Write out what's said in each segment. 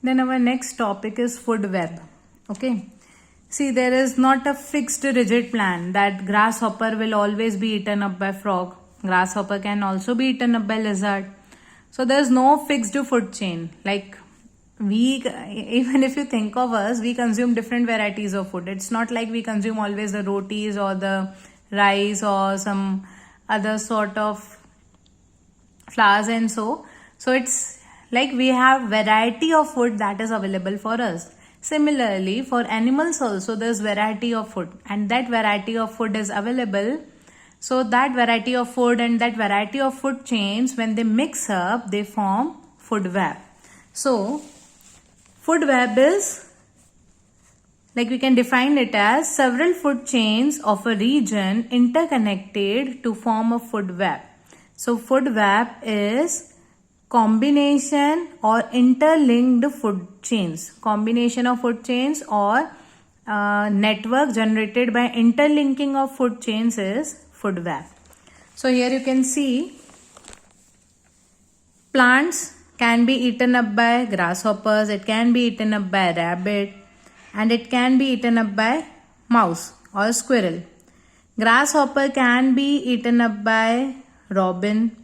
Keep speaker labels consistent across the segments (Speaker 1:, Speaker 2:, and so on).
Speaker 1: Then our next topic is food web. Okay. See, there is not a fixed rigid plan that grasshopper will always be eaten up by frog. Grasshopper can also be eaten up by lizard. So there is no fixed food chain. Like even if you think of us, we consume different varieties of food. It's not like we consume always the rotis or the rice or some other sort of flowers and so it's like we have variety of food that is available for us. Similarly, for animals also there's variety of food, and that variety of food is available. So that variety of food and that variety of food chains, when they mix up, they form food web. So food web is, like, we can define it as several food chains of a region interconnected to form a food web. So food web is combination or interlinked food chains. Combination of food chains or network generated by interlinking of food chains is food web. So here you can see plants can be eaten up by grasshoppers, it can be eaten up by rabbit, and it can be eaten up by mouse or squirrel. Grasshopper can be eaten up by robin,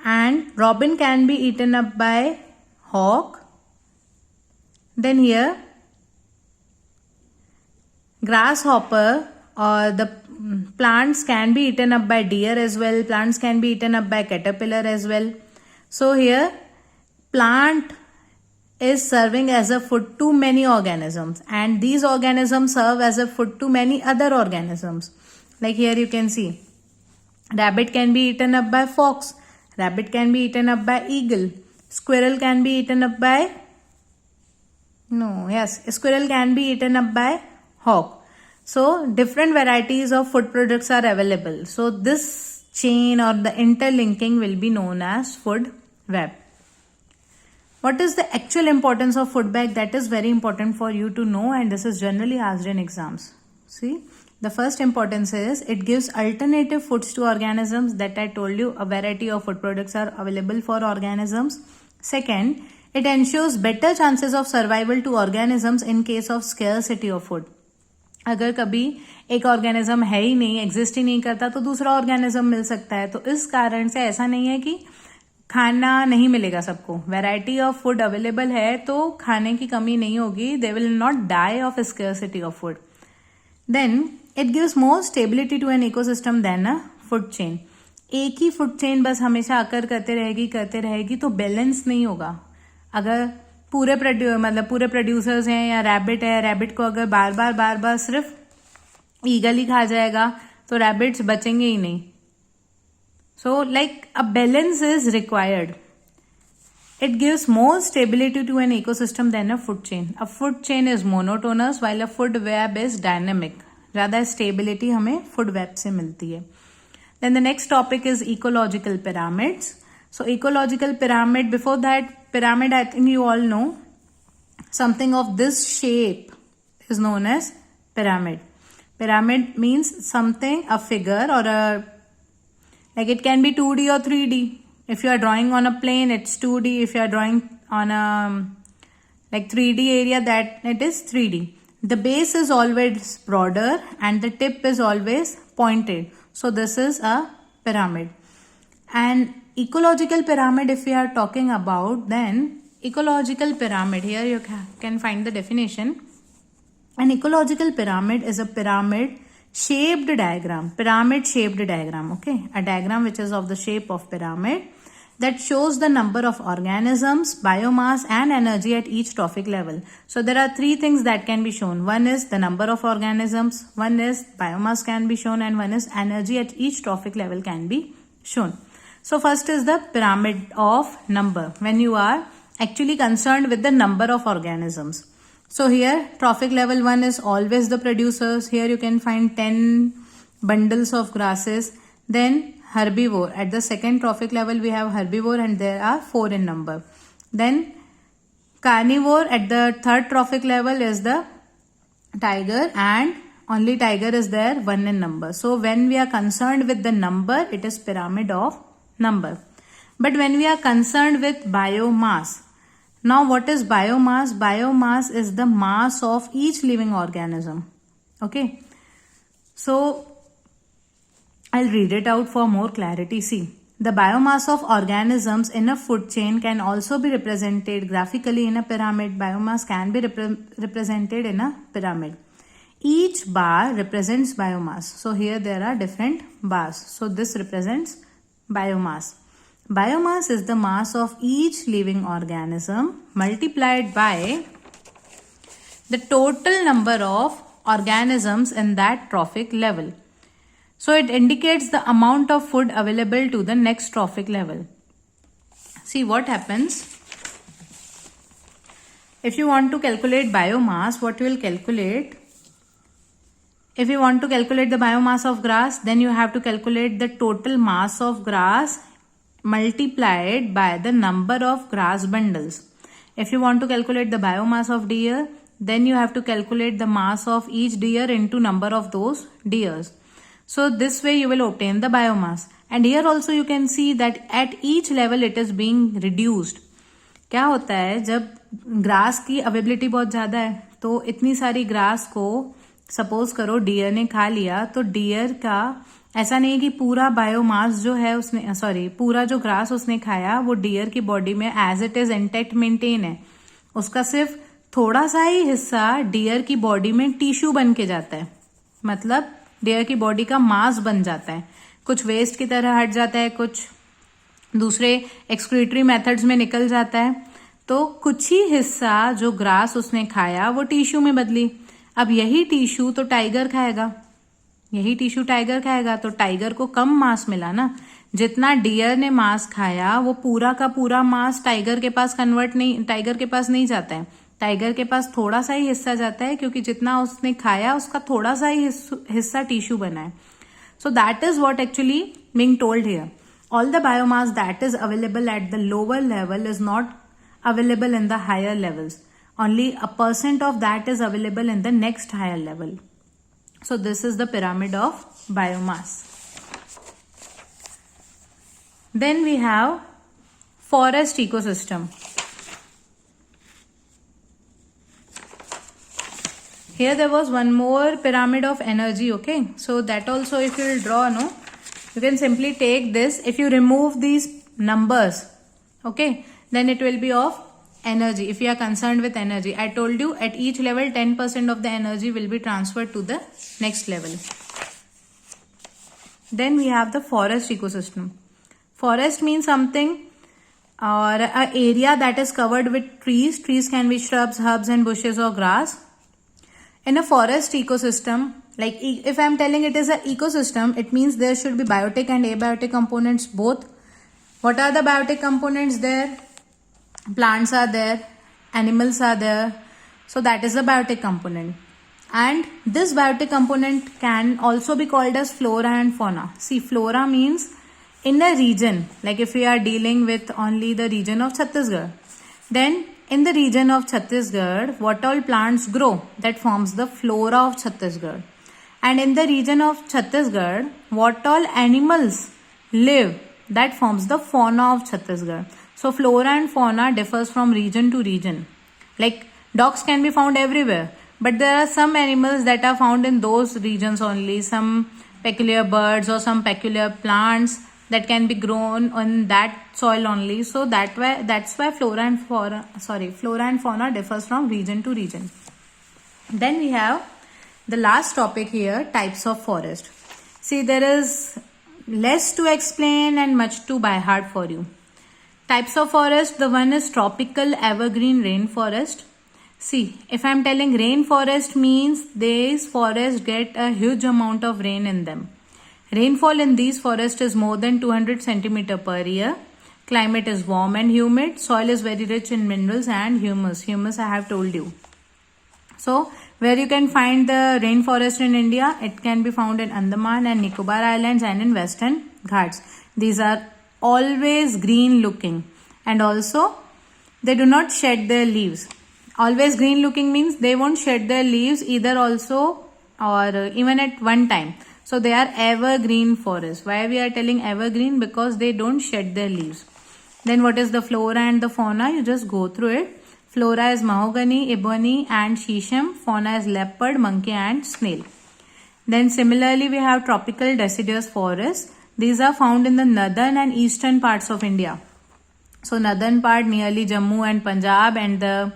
Speaker 1: and robin can be eaten up by hawk. Then here grasshopper or the plants can be eaten up by deer as well. Plants can be eaten up by caterpillar as well. So here plant is serving as a food to many organisms, and these organisms serve as a food to many other organisms. Like here you can see rabbit can be eaten up by fox, rabbit can be eaten up by eagle, squirrel can be eaten up by squirrel can be eaten up by hawk. So different varieties of food products are available. So this chain or the interlinking will be known as food web. What is the actual importance of food web? That is very important for you to know, and this is generally asked in exams. See, the first importance is it gives alternative foods to organisms. That I told you, a variety of food products are available for organisms. Second, it ensures better chances of survival to organisms in case of scarcity of food. अगर कभी एक organism है ही नहीं, exist ही नहीं करता, तो दूसरा organism मिल सकता है. तो इस कारण से ऐसा नहीं है कि खाना नहीं मिलेगा सबको. वैरायटी ऑफ फूड अवेलेबल है तो खाने की कमी नहीं होगी. They will not die of scarcity of food. Then it gives more stability to an ecosystem than a food chain. एक ही फूड चेन बस हमेशा आकर करते रहेगी तो बैलेंस नहीं होगा. अगर पूरे प्रोड्यूसर्स हैं या रैबिट है, रैबिट को अगर बार बार सिर्फ ईगल ही खा जाएगा तो रैबिट्स बचेंगे ही नहीं. So like a balance is required. It gives more stability to an ecosystem than a food chain. A food chain is monotonous while a food web is dynamic. Rather stability हमें food web से मिलती है. Then the next topic is ecological pyramids. So ecological pyramid, before that pyramid, I think you all know, something of this shape is known as pyramid. Pyramid means something, a figure or a, like it can be 2D or 3D. If you are drawing on a plane, it's 2D. If you are drawing on a like 3D area, that it is 3D. The base is always broader and the tip is always pointed. So this is a pyramid. And ecological pyramid, if we are talking about, then ecological pyramid, here you can find the definition. An ecological pyramid is a pyramid shaped diagram, okay, a diagram which is of the shape of pyramid that shows the number of organisms, biomass and energy at each trophic level. So there are three things that can be shown. One is the number of organisms, one is biomass can be shown, and one is energy at each trophic level can be shown. So first is the pyramid of number, when you are actually concerned with the number of organisms. So here trophic level 1 is always the producers. Here you can find 10 bundles of grasses. Then herbivore. At the second trophic level we have herbivore and there are 4 in number. Then carnivore at the third trophic level is the tiger, and only tiger is there, 1 in number. So when we are concerned with the number, it is pyramid of number. But when we are concerned with biomass, Now what is biomass? Biomass is the mass of each living organism. Okay. So I'll read it out for more clarity. See, the biomass of organisms in a food chain can also be represented graphically in a pyramid. Biomass can be represented in a pyramid. Each bar represents biomass. So here there are different bars. So this represents biomass. Biomass is the mass of each living organism multiplied by the total number of organisms in that trophic level. So it indicates the amount of food available to the next trophic level. See what happens. If you want to calculate biomass, what you will calculate? If you want to calculate the biomass of grass, then you have to calculate the total mass of grass multiplied by the number of grass bundles. If you want to calculate the biomass of deer, then you have to calculate the mass of each deer into number of those deers. So this way you will obtain the biomass. And here also you can see that at each level it is being reduced. क्या होता है जब grass की availability बहुत ज़्यादा है तो इतनी सारी ग्रास को सपोज करो डियर ने खा लिया तो डियर का ऐसा नहीं है कि पूरा बायोमास जो है उसने पूरा जो ग्रास उसने खाया वो डियर की बॉडी में as it is intact maintain है. उसका सिर्फ थोड़ा सा ही हिस्सा डियर की बॉडी में टिश्यू बन के जाता है. मतलब डियर की बॉडी का मास बन जाता है. कुछ वेस्ट की तरह हट जाता है, कुछ दूसरे एक्सक्रीटरी मेथड्स में निकल जाता है. तो कुछ ही हिस्सा जो ग्रास उसने खाया वो टिश्यू में बदली. अब यही टिश्यू तो टाइगर खाएगा, यही टिश्यू टाइगर खाएगा तो टाइगर को कम मास मिला ना. जितना डियर ने मास खाया वो पूरा का पूरा मास टाइगर के पास नहीं जाता है. टाइगर के पास थोड़ा सा ही हिस्सा जाता है क्योंकि जितना उसने खाया उसका थोड़ा सा ही हिस्सा टिश्यू बना है. So that is what actually being told here. All the biomass that is available at the lower level is not available in the higher levels. Only a % of that is available in the next higher level. So this is the pyramid of biomass. Then we have forest ecosystem. Here there was one more pyramid of energy. Okay, so that also if you will draw, no, you can simply take this. If you remove these numbers, okay, then it will be of energy. If you are concerned with energy, I told you at each level 10% of the energy will be transferred to the next level. Then we have the forest ecosystem. Forest means something or an area that is covered with trees. Trees can be shrubs, herbs and bushes or grass. In a forest ecosystem, like if I am telling it is an ecosystem, it means there should be biotic and abiotic components both. What are the biotic components there? Plants are there, animals are there. So that is the biotic component. And this biotic component can also be called as flora and fauna. See, flora means in a region, like if we are dealing with only the region of Chhattisgarh, then in the region of Chhattisgarh, what all plants grow, that forms the flora of Chhattisgarh. And in the region of Chhattisgarh, what all animals live, that forms the fauna of Chhattisgarh. So flora and fauna differs from region to region. Like dogs can be found everywhere, but there are some animals that are found in those regions only. Some peculiar birds or some peculiar plants that can be grown on that soil only. So that's why flora and fauna differs from region to region. Then we have the last topic here, types of forest. See, there is less to explain and much to by heart for you. Types of forest, the one is tropical evergreen rainforest. See, if I am telling rainforest means these forests get a huge amount of rain in them. Rainfall in these forests is more than 200 centimeter per year. Climate is warm and humid. Soil is very rich in minerals and humus. Humus I have told you. So, where you can find the rainforest in India, it can be found in Andaman and Nicobar Islands and in Western Ghats. These are always green looking and also they do not shed their leaves. Always green looking means they won't shed their leaves either also or even at one time. So they are evergreen forests. Why we are telling evergreen? Because they don't shed their leaves. Then what is the flora and the fauna? You just go through it. Flora is mahogany, ebony and shisham. Fauna is leopard, monkey and snail. Then similarly we have tropical deciduous forests. These are found in the northern and eastern parts of India. So northern part nearly Jammu and Punjab, and the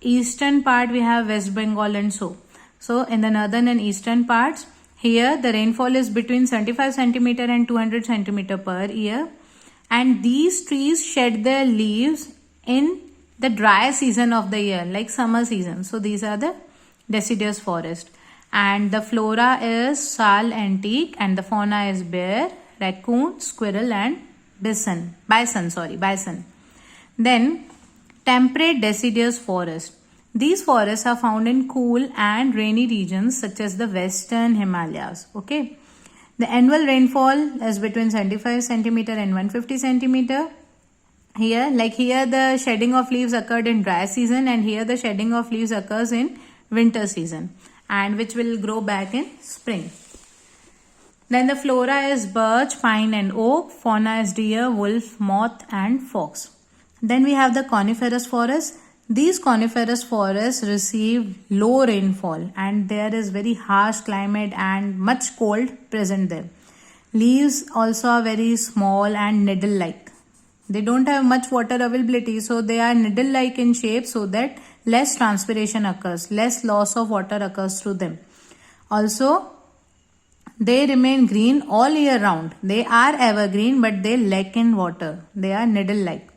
Speaker 1: eastern part we have West Bengal and so. So in the northern and eastern parts, here the rainfall is between 75 centimeter and 200 centimeter per year. And these trees shed their leaves in the dry season of the year, like summer season. So these are the deciduous forest. And the flora is sal and teak, and the fauna is bear, raccoon, squirrel and bison. Then temperate deciduous forest. These forests are found in cool and rainy regions such as the western Himalayas. Okay. The annual rainfall is between 75 centimeter and 150 centimeter. Here the shedding of leaves occurred in dry season, and here the shedding of leaves occurs in winter season, and which will grow back in spring. Then the flora is birch, pine and oak. Fauna is deer, wolf, moth and fox. Then we have the coniferous forest. These coniferous forests receive low rainfall, and there is very harsh climate and much cold present there. Leaves also are very small and needle-like. They don't have much water availability, so they are needle-like in shape, so that less transpiration occurs, less loss of water occurs through them. Also, they remain green all year round. They are evergreen, but they lack in water. They are needle-like.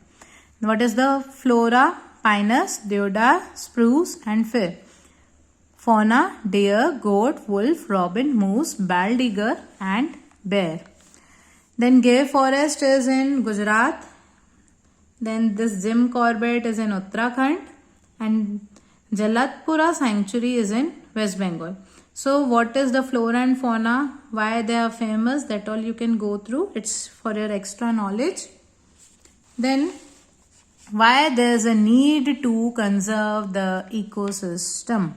Speaker 1: What is the flora? Pinus, deodar, spruce and fir. Fauna, deer, goat, wolf, robin, moose, bald eagle and bear. Then Gir forest is in Gujarat. Then this Jim Corbett is in Uttarakhand, and Jalatpura sanctuary is in West Bengal. So what is the flora and fauna? Why they are famous? That all you can go through. It's for your extra knowledge. Then why there is a need to conserve the ecosystem?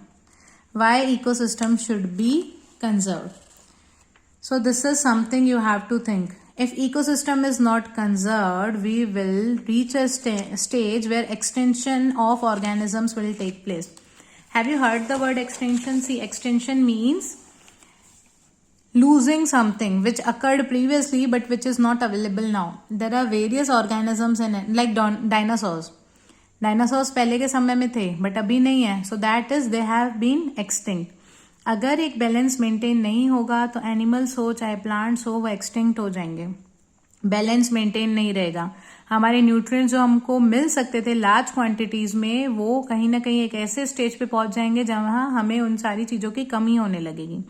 Speaker 1: Why ecosystem should be conserved? So this is something you have to think. If ecosystem is not conserved, we will reach a stage where extinction of organisms will take place. Have you heard the word extinction? See, extinction means losing something which occurred previously but which is not available now. There are various organisms in it, like dinosaurs. Dinosaurs पहले के समय में थे but अभी नहीं है. So that is they have been extinct. अगर एक बैलेंस मेंटेन नहीं होगा तो एनिमल्स हो चाहे प्लांट्स हो वो एक्सटिंक्ट हो जाएंगे. बैलेंस मेंटेन नहीं रहेगा. हमारे न्यूट्रिएंट्स जो हमको मिल सकते थे लार्ज क्वांटिटीज में, वो कहीं ना कहीं एक ऐसे स्टेज पे पहुंच जाएंगे जहां हमें उन सारी चीजों की कमी होने लगेगी.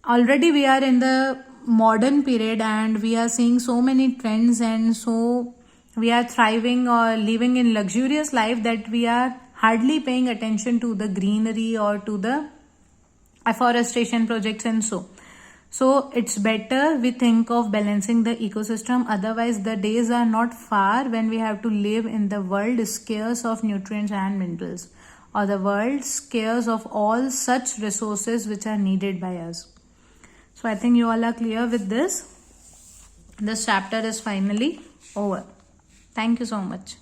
Speaker 1: Already we are in the modern period and we are seeing so many trends, and so we are thriving or living in luxurious life that we are hardly paying attention to the greenery or to the afforestation projects and so. So it's better we think of balancing the ecosystem. Otherwise the days are not far when we have to live in the world scarce of nutrients and minerals, or the world scarce of all such resources which are needed by us. So I think you all are clear with this. This chapter is finally over. Thank you so much.